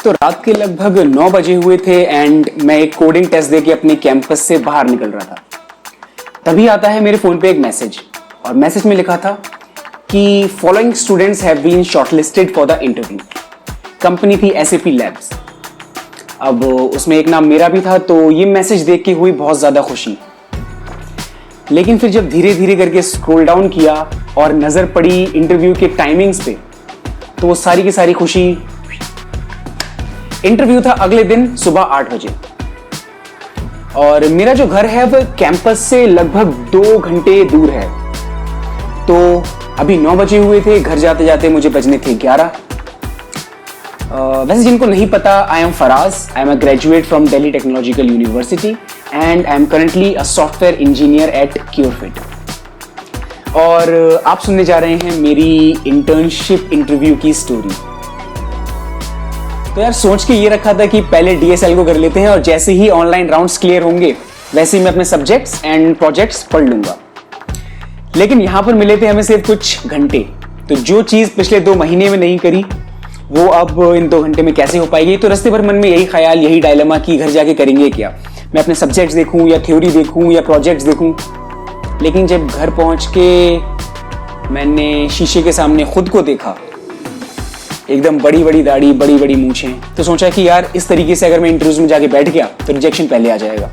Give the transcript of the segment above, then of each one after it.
तो रात के लगभग 9 बजे हुए थे एंड मैं एक कोडिंग टेस्ट देके अपने कैंपस से बाहर निकल रहा था। तभी आता है मेरे फोन पे एक मैसेज, और मैसेज में लिखा था कि following students have been shortlisted for the interview. Company थी SAP लैब्स। अब उसमें एक नाम मेरा भी था, तो ये मैसेज देख के हुई बहुत ज्यादा खुशी। लेकिन फिर जब धीरे धीरे करके स्क्रॉल डाउन किया और नजर पड़ी इंटरव्यू के टाइमिंग्स पे, तो वो सारी की सारी खुशी। इंटरव्यू था अगले दिन सुबह 8 बजे, और मेरा जो घर है वो कैंपस से लगभग 2 घंटे दूर है। तो अभी 9 बजे हुए थे, घर जाते जाते मुझे बजने थे 11। वैसे जिनको नहीं पता, I am Faraz, I am a graduate from Delhi Technological University and I am currently a software engineer at Curefit. और आप सुनने जा रहे हैं मेरी इंटर्नशिप इंटरव्यू की स्टोरी। तो यार सोच के ये रखा था कि पहले DSL को कर लेते हैं, और जैसे ही ऑनलाइन राउंड्स क्लियर होंगे वैसे ही मैं अपने सब्जेक्ट्स एंड प्रोजेक्ट्स पढ़ लूंगा। लेकिन यहां पर मिले थे हमें सिर्फ कुछ घंटे, तो जो चीज पिछले 2 महीने में नहीं करी वो अब इन 2 घंटे में कैसे हो पाएगी। तो रास्ते भर मन में यही ख्याल, यही डायलेमा कि घर जाके करेंगे क्या, मैं अपने सब्जेक्ट्स देखूं या थ्योरी देखूं या प्रोजेक्ट्स देखूं। लेकिन जब घर पहुंच के मैंने शीशे के सामने खुद को देखा, एकदम बड़ी बड़ी दाढ़ी, बड़ी बड़ी मूंछें, तो सोचा कि यार इस तरीके से अगर मैं इंटरव्यूज में जाके बैठ गया तो रिजेक्शन पहले आ जाएगा।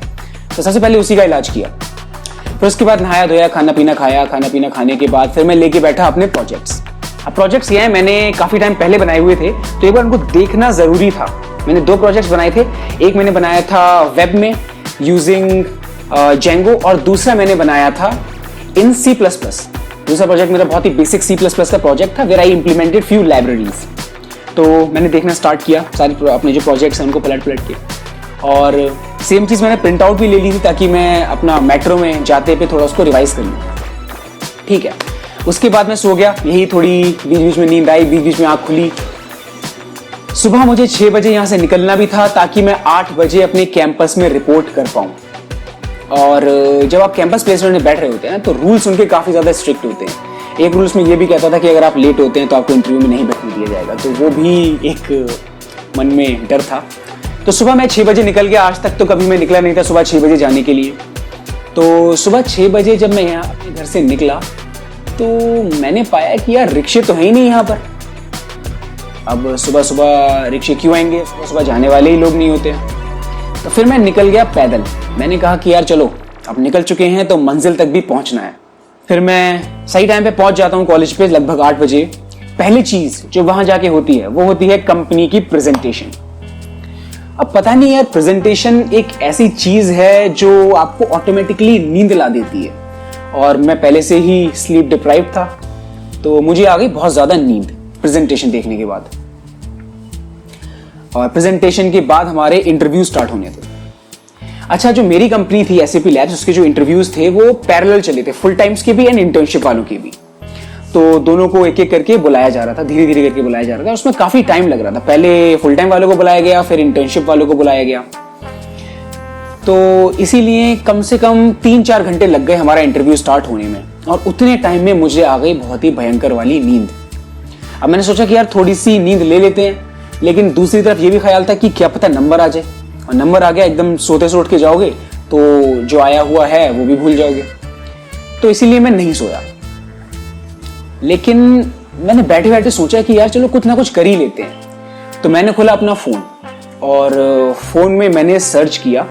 तो सबसे पहले उसी का इलाज किया। फिर उसके बाद नहाया धोया, खाना पीना खाया। खाना पीना खाने के बाद फिर मैं लेके बैठा अपने प्रोजेक्ट्स। अब प्रोजेक्ट्स ये हैं, मैंने काफी टाइम पहले बनाए हुए थे, तो एक बार उनको देखना जरूरी था। मैंने 2 प्रोजेक्ट्स बनाए थे। एक मैंने बनाया था वेब में यूजिंग जेंगो, और दूसरा मैंने बनाया था इन C++। दूसरा प्रोजेक्ट मेरा बहुत ही बेसिक C++ का प्रोजेक्ट था, where I implemented few libraries. तो मैंने देखना स्टार्ट किया, सारे अपने जो प्रोजेक्ट्स हैं उनको पलट के, और सेम चीज़ मैंने प्रिंट आउट भी ले ली थी ताकि मैं अपना मेट्रो में जाते पे थोड़ा उसको रिवाइज कर लूँ। ठीक है, उसके बाद मैं सो गया। यही थोड़ी बीच बीच में नींद आई, बीच बीच में आँख खुली। सुबह मुझे 6 बजे यहाँ से निकलना भी था ताकि मैं 8 बजे अपने कैंपस में रिपोर्ट कर पाऊँ। और जब आप कैंपस प्लेसमेंट में बैठ रहे होते हैं तो रूल्स उनके काफ़ी ज़्यादा स्ट्रिक्ट होते हैं। एक रूल्स में ये भी कहता था कि अगर आप लेट होते हैं तो आपको इंटरव्यू में नहीं बैठने दिया जाएगा, तो वो भी एक मन में डर था। तो सुबह मैं 6 बजे निकल गया। आज तक तो कभी मैं निकला नहीं था सुबह 6 बजे जाने के लिए। तो सुबह 6 बजे जब मैं यहाँ अपने घर से निकला तो मैंने पाया कि यार रिक्शे तो है ही नहीं यहाँ पर। अब सुबह सुबह रिक्शे क्यों आएंगे, सुबह सुबह जाने वाले ही लोग नहीं होते। तो फिर मैं निकल गया पैदल। मैंने कहा कि यार चलो, अब निकल चुके हैं तो मंजिल तक भी पहुंचना है। फिर मैं सही टाइम पे पहुंच जाता हूं कॉलेज पे लगभग 8 बजे। पहली चीज जो वहां जाके होती है वो होती है कंपनी की प्रेजेंटेशन। अब पता नहीं यार, प्रेजेंटेशन एक ऐसी चीज है जो आपको ऑटोमेटिकली नींद ला देती है, और मैं पहले से ही स्लीप डिप्राइव्ड था, तो मुझे आ गई बहुत ज्यादा नींद प्रेजेंटेशन देखने के बाद। और प्रेजेंटेशन के बाद हमारे इंटरव्यू स्टार्ट होने थे। अच्छा, जो मेरी कंपनी थी SAP लैब्स, उसके जो इंटरव्यूज थे वो पैरेलल चले थे, फुल टाइम्स के भी एंड इंटर्नशिप वालों के भी। तो दोनों को एक एक करके बुलाया जा रहा था, धीरे धीरे करके बुलाया जा रहा था। उसमें काफी टाइम लग रहा था। पहले फुल टाइम वालों को बुलाया गया, फिर इंटर्नशिप वालों को बुलाया गया। तो इसीलिए कम से कम 3-4 घंटे लग गए हमारा इंटरव्यू स्टार्ट होने में, और उतने टाइम में मुझे आ गई बहुत ही भयंकर वाली नींद। अब मैंने सोचा कि यार थोड़ी सी नींद ले लेते हैं, लेकिन दूसरी तरफ ये भी ख्याल था कि क्या पता नंबर आ जाए, और नंबर आ गया एकदम सोते से उठ के जाओगे तो जो आया हुआ है वो भी भूल जाओगे। तो इसीलिए मैं नहीं सोया। लेकिन मैंने बैठे बैठे सोचा कि यार चलो कुछ ना कुछ कर ही लेते हैं। तो मैंने खोला अपना फोन, और फोन में मैंने सर्च किया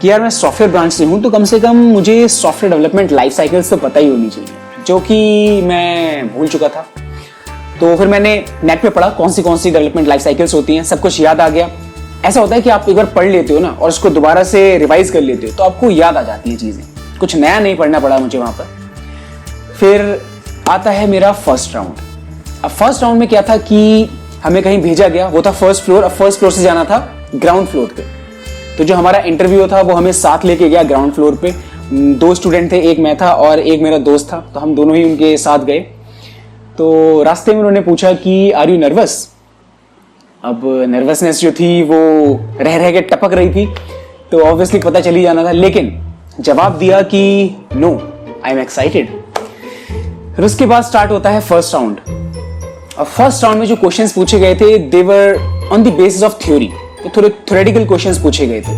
कि यार मैं सॉफ्टवेयर ब्रांच से हूं, तो कम से कम मुझे सॉफ्टवेयर डेवलपमेंट लाइफ साइकिल्स तो पता ही होनी चाहिए, जो कि मैं भूल चुका था। तो फिर मैंने नेट पे पढ़ा कौन सी डेवलपमेंट लाइफ साइकिल्स होती हैं, सब कुछ याद आ गया। ऐसा होता है कि आप एक बार पढ़ लेते हो ना, और उसको दोबारा से रिवाइज कर लेते हो, तो आपको याद आ जाती है चीजें। कुछ नया नहीं पढ़ना पड़ा मुझे वहां पर। फिर आता है मेरा फर्स्ट राउंड। अब फर्स्ट राउंड में क्या था कि हमें कहीं भेजा गया, वो था फर्स्ट फ्लोर। अब फर्स्ट फ्लोर से जाना था ग्राउंड फ्लोर पे। तो जो हमारा इंटरव्यू था वो हमें साथ लेके गया ग्राउंड फ्लोर पे। 2 स्टूडेंट थे, एक मैं था और एक मेरा दोस्त था, तो हम दोनों ही उनके साथ गए। तो रास्ते में उन्होंने पूछा कि आर यू नर्वस। अब नर्वसनेस जो थी वो रह रह के टपक रही थी, तो ऑब्वियसली पता चली जाना था, लेकिन जवाब दिया कि नो, आई एम एक्साइटेड। फिर उसके बाद स्टार्ट होता है फर्स्ट राउंड। और फर्स्ट राउंड में जो क्वेश्चंस पूछे गए थे, they were on the basis of theory, तो थोड़े थ्योरेटिकल क्वेश्चंस पूछे गए थे।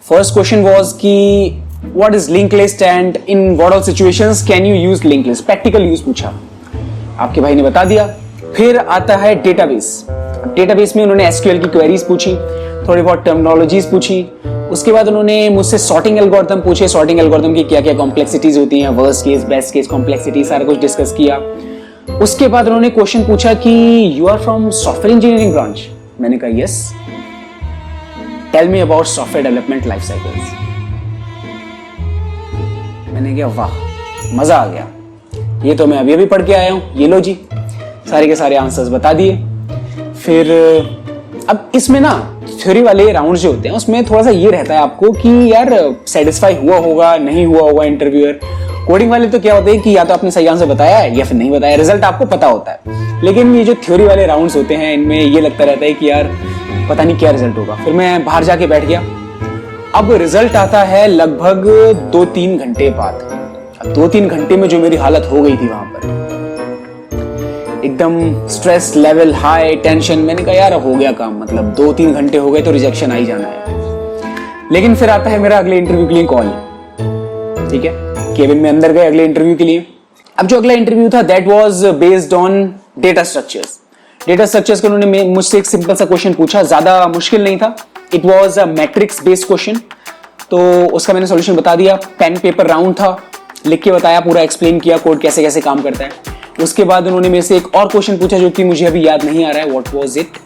फर्स्ट क्वेश्चन वाज कि what is link list and in what all situations can you use link list, practical use पूछा, आपके भाई ने बता दिया। फिर आता है डेटाबेस। डेटाबेस में उन्होंने एसक्यूएल की क्वेरीज पूछी, थोड़ी बहुत टर्मिनोलॉजीज पूछी। उसके बाद उन्होंने मुझसे सॉर्टिंग एल्गोरिथम पूछे, सॉर्टिंग एल्गोरिथम की क्या क्या कॉम्प्लेक्सिटीज होती हैं, worst case best case complexity, सारा कुछ डिस्कस किया। उसके बाद उन्होंने क्वेश्चन पूछा कि you are from software engineering branch. मैंने कहा yes, tell me about software development life cycles. मैंने कहा वाह, मजा आ गया, ये तो मैं अभी अभी पढ़ के आया हूं, ये लो जी, सारे के सारे आंसर्स बता दिए। फिर अब इसमें ना थ्योरी वाले राउंड्स जो होते हैं उसमें थोड़ा सा ये रहता है आपको कि यार सेटिस्फाई हुआ होगा नहीं हुआ होगा इंटरव्यूअर। कोडिंग वाले तो क्या होते हैं कि या तो आपने सही आंसर बताया है या फिर नहीं बताया, रिजल्ट आपको पता होता है। लेकिन ये जो थ्योरी वाले राउंड्स होते हैं इनमें ये लगता रहता है कि यार पता नहीं क्या रिजल्ट होगा। फिर मैं बाहर जाके बैठ गया। अब रिजल्ट आता है लगभग 2-3 घंटे बाद। 2-3 घंटे में जो मेरी हालत हो गई थी वहां पर, एकदम स्ट्रेस लेवल हाई, टेंशन। मैंने कहा यार हो गया काम, मतलब 2-3 घंटे हो गए तो रिजेक्शन आ ही जाना है। लेकिन फिर आता है मेरा अगले इंटरव्यू के लिए कॉल। ठीक है, केबिन में अंदर गए अगले इंटरव्यू के लिए। अब जो अगला इंटरव्यू था that was based on data structures. Data structures का उन्होंने मुझसे एक सिंपल सा क्वेश्चन पूछा, ज्यादा मुश्किल नहीं था। It was a matrix based question, तो उसका मैंने सॉल्यूशन बता दिया। पेन पेपर राउंड था, लिख के बताया, पूरा एक्सप्लेन किया कोड कैसे कैसे काम करता है। उसके बाद उन्होंने मेरे से एक और क्वेश्चन पूछा जो कि मुझे अभी याद नहीं आ रहा है व्हाट वाज इट।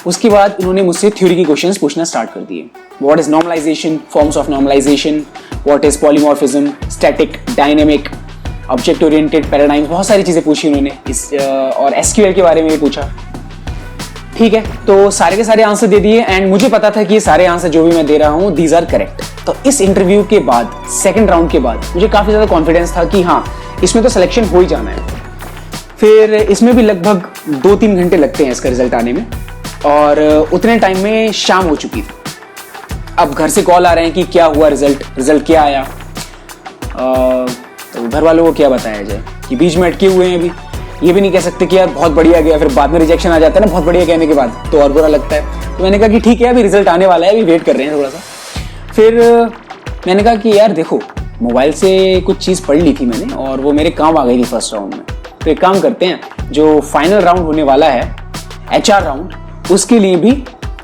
उसके बाद उन्होंने मुझसे थ्योरी के क्वेश्चंस पूछना स्टार्ट कर दिए। What is normalization, forms of normalization, what is polymorphism, static, dynamic, object oriented paradigms, बहुत सारी चीजें पूछी उन्होंने और एसक्यूएल के बारे में भी पूछा। ठीक है, तो सारे के सारे आंसर दे दिए एंड मुझे पता था कि ये सारे आंसर जो भी मैं दे रहा हूँ दीज आर करेक्ट। तो इस इंटरव्यू के बाद, सेकंड राउंड के बाद मुझे काफी ज्यादा कॉन्फिडेंस था कि हाँ इसमें तो सिलेक्शन हो ही जाना है। फिर इसमें भी लगभग 2-3 घंटे लगते हैं इसका रिजल्ट आने में, और उतने टाइम में शाम हो चुकी थी। अब घर से कॉल आ रहे हैं कि क्या हुआ, रिजल्ट क्या आया। तो घर वालों को क्या बताया जाए कि बीच में अटके हुए हैं। अभी ये भी नहीं कह सकते कि यार बहुत बढ़िया गया, फिर बाद में रिजेक्शन आ जाता है ना बहुत बढ़िया कहने के बाद, तो और बुरा लगता है। तो मैंने कहा कि ठीक है अभी रिजल्ट आने वाला है, अभी वेट कर रहे हैं थोड़ा सा। फिर मैंने कहा कि यार देखो, मोबाइल से कुछ चीज़ पढ़ ली थी मैंने और वो मेरे काम आ गई थी फर्स्ट राउंड में। तो एक काम करते हैं, जो फाइनल राउंड होने वाला है एचआर राउंड, उसके लिए भी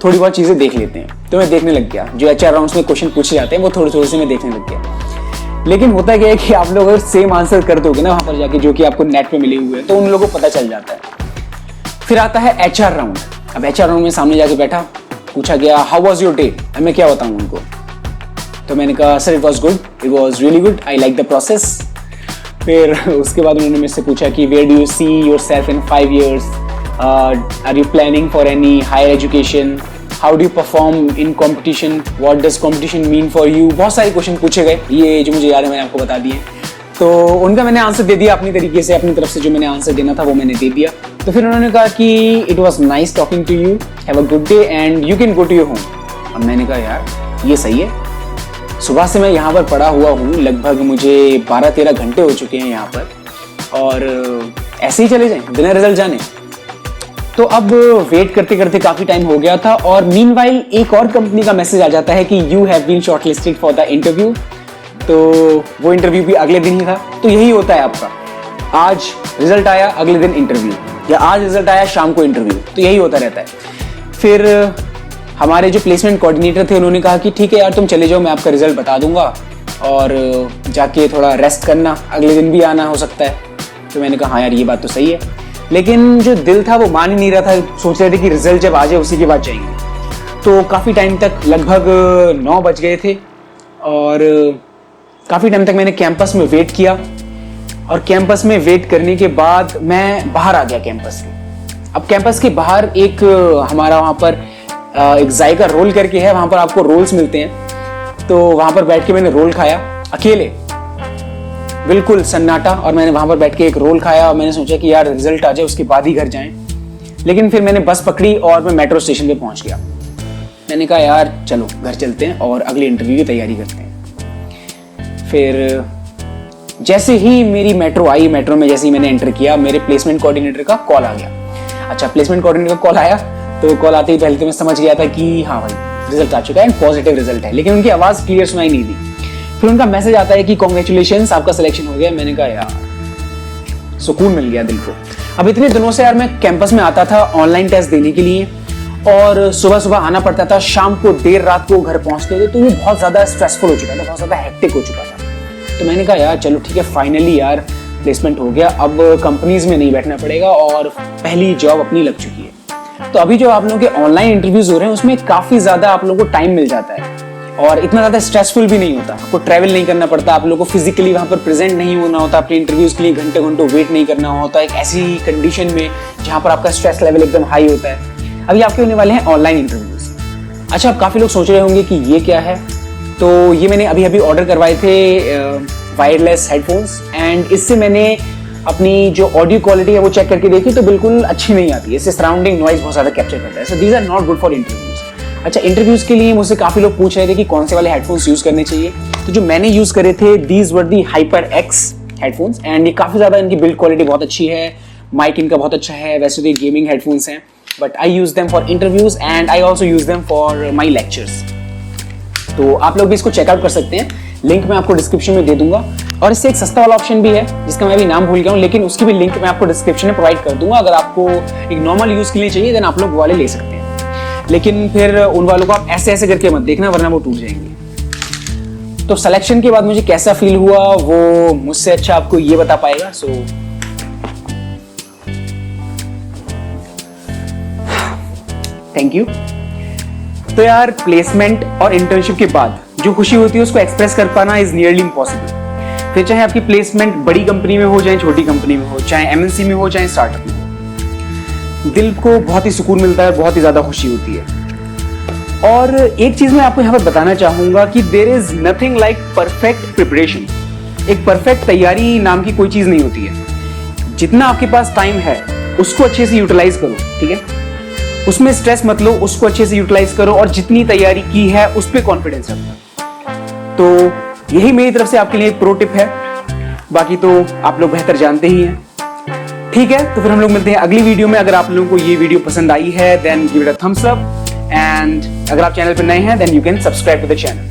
थोड़ी बहुत चीज़ें देख लेते हैं। तो मैं देखने लग गया, जो एचआर राउंड्स में क्वेश्चन पूछे जाते हैं वो थोड़े थोड़े से मैं देखने लग गया। लेकिन होता क्या है कि आप लोग अगर सेम आंसर कर दोगे ना वहां पर जाके, जो कि आपको नेट पे मिले हुए हैं, तो उन लोगों को पता चल जाता है। फिर आता है एचआर राउंड। अब एचआर राउंड में सामने जाके बैठा, पूछा गया हाउ वाज योर डे। मैं क्या बताऊं उनको, तो मैंने कहा sir it was good, it was really good, I like the process. फिर उसके बाद उन्होंने मुझसे पूछा कि where do you see yourself in 5 years, are you planning for any higher education, how do you perform in competition, what does competition mean for you. बहुत सारे question पूछे गए, ये जो मुझे याद है मैंने आपको बता दिए। तो उनका मैंने आंसर दे दिया अपनी तरीके से, अपनी तरफ से जो मैंने आंसर देना था वो मैंने दे दिया। तो फिर उन्होंने कहा कि it was nice talking to you, have a good day and you can go to your home. अब मैंने कहा यार ये सही है, सुबह से मैं यहाँ पर पड़ा हुआ हूँ, लगभग मुझे 12-13 घंटे हो चुके हैं यहाँ पर, और ऐसे ही चले जाएं बिना रिजल्ट जाने। तो अब वेट करते करते काफी टाइम हो गया था, और मीनवाइल एक और कंपनी का मैसेज आ जाता है कि you have been shortlisted for the interview. तो वो इंटरव्यू भी अगले दिन ही था। तो यही होता है आपका, आज रिजल्ट आया अगले दिन इंटरव्यू, या आज रिजल्ट आया शाम को इंटरव्यू, तो यही होता रहता है। फिर हमारे जो प्लेसमेंट कोऑर्डिनेटर थे उन्होंने कहा कि ठीक है यार तुम चले जाओ, मैं आपका रिजल्ट बता दूंगा और जाके थोड़ा रेस्ट करना, अगले दिन भी आना हो सकता है। तो मैंने कहा हाँ यार ये बात तो सही है, लेकिन जो दिल था वो मान ही नहीं रहा था। सोच रहे थे कि रिजल्ट जब आ जाए उसी के बाद जाएंगे। तो काफ़ी टाइम तक, लगभग 9 बज गए थे, और काफ़ी टाइम तक मैंने कैंपस में वेट किया। और कैंपस में वेट करने के बाद मैं बाहर आ गया कैंपस के। अब कैंपस के बाहर एक हमारा वहाँ पर एक जायका रोल करके है, वहाँ पर आपको रोल्स मिलते हैं। तो वहाँ पर बैठ के मैंने रोल खाया अकेले, बिल्कुल सन्नाटा, और मैंने वहां पर बैठ के एक रोल खाया। और मैंने सोचा कि यार रिजल्ट आ जाए उसके बाद ही घर जाएं। लेकिन फिर मैंने बस पकड़ी और मैं मेट्रो स्टेशन पे पहुंच गया। मैंने कहा यार चलो घर चलते हैं और अगले इंटरव्यू की तैयारी करते हैं। फिर जैसे ही मेरी मेट्रो आई, मेट्रो में जैसे ही मैंने एंटर किया, मेरे प्लेसमेंट कोऑर्डिनेटर का कॉल आ गया। अच्छा, प्लेसमेंट कोऑर्डिनेटर का कॉल आया तो कॉल आते ही पहले तो मैं समझ गया था कि हाँ भाई रिजल्ट आ चुका है एंड पॉजिटिव रिजल्ट है, लेकिन उनकी आवाज़ क्लियर सुनाई नहीं दी। फिर उनका मैसेज आता है कि कॉन्ग्रेचुलेशंस, आपका सिलेक्शन हो गया। मैंने कहा यार सुकून मिल गया दिल को। अब इतने दिनों से यार मैं कैंपस में आता था ऑनलाइन टेस्ट देने के लिए और सुबह सुबह आना पड़ता था, शाम को देर रात को घर पहुंचते थे, तो ये बहुत ज़्यादा स्ट्रेसफुल हो चुका था, बहुत ज़्यादा हेक्टिक हो चुका था। तो मैंने कहा यार चलो ठीक है, फाइनली यार प्लेसमेंट हो गया, अब कंपनीज में नहीं बैठना पड़ेगा और पहली जॉब अपनी लग चुकी है। तो अभी जो आप लोगों के ऑनलाइन इंटरव्यूज हो रहे हैं उसमें काफ़ी ज़्यादा आप लोगों को टाइम मिल जाता है और इतना ज़्यादा स्ट्रेसफुल भी नहीं होता, आपको ट्रैवल नहीं करना पड़ता, आप लोगों को फिजिकली वहाँ पर प्रेजेंट नहीं होना होता, अपने इंटरव्यूज के लिए घंटे घंटों वेट नहीं करना होता एक ऐसी कंडीशन में जहाँ पर आपका स्ट्रेस लेवल एकदम हाई होता है। अभी आपके होने वाले हैं ऑनलाइन इंटरव्यूज। अच्छा, अब काफ़ी लोग सोच रहे होंगे कि ये क्या है, तो ये मैंने अभी अभी ऑर्डर करवाए थे वायरलेस हेडफोन्स एंड इससे मैंने अपनी जो ऑडियो क्वालिटी है वो चेक करके देखी तो बिल्कुल अच्छी नहीं आती है, इससे सराउंडिंग नॉइज बहुत ज़्यादा कैप्चर करता है। So these are not good for interviews. अच्छा, इंटरव्यूज के लिए मुझसे काफ़ी लोग पूछ रहे थे कि कौन से वाले हेडफोन्स यूज़ करने चाहिए, तो जो मैंने यूज़ करे थे these were the HyperX headphones and ये काफ़ी ज़्यादा इनकी बिल्ड क्वालिटी बहुत अच्छी है, माइक इनका बहुत अच्छा है। वैसे तो ये गेमिंग हेडफोन्स हैं but I use them for interviews and I also use them for my lectures. तो आप लोग भी इसको चेकआउट कर सकते हैं, लिंक मैं आपको डिस्क्रिप्शन में दे दूंगा। और इससे एक सस्ता वाला ऑप्शन भी है जिसका मैं अभी नाम भूल गया हूँ, लेकिन उसकी भी लिंक मैं आपको डिस्क्रिप्शन में प्रोवाइड कर दूंगा। अगर आपको एक नॉर्मल यूज़ के लिए चाहिए देन आप लोग वो वाले ले सकते हैं, लेकिन फिर उन वालों को आप ऐसे ऐसे करके मत देखना वरना वो टूट जाएंगे। तो सिलेक्शन के बाद मुझे कैसा फील हुआ वो मुझसे अच्छा आपको ये बता पाएगा। So thank you. तो यार प्लेसमेंट और इंटर्नशिप के बाद जो खुशी होती है उसको एक्सप्रेस कर पाना इज नियरली इम्पॉसिबल। फिर चाहे आपकी प्लेसमेंट बड़ी कंपनी में हो, चाहे छोटी कंपनी में हो, चाहे MNC में हो, चाहे स्टार्टअप में हो, दिल को बहुत ही सुकून मिलता है, बहुत ही ज्यादा खुशी होती है। और एक चीज मैं आपको यहाँ पर बताना चाहूंगा कि there is nothing like perfect preparation. एक परफेक्ट तैयारी नाम की कोई चीज नहीं होती है। जितना आपके पास टाइम है उसको अच्छे से यूटिलाइज करो, ठीक है, उसमें स्ट्रेस मत लो, उसको अच्छे से यूटिलाइज करो और जितनी तैयारी की है उस पर कॉन्फिडेंस रखो। तो यही मेरी तरफ से आपके लिए एक प्रो टिप है, बाकी तो आप लोग बेहतर जानते ही हैं। ठीक है, तो फिर हम लोग मिलते हैं अगली वीडियो में। अगर आप लोगों को ये वीडियो पसंद आई है then give it a thumbs up and अगर आप चैनल पर नए हैं then you can subscribe to the channel.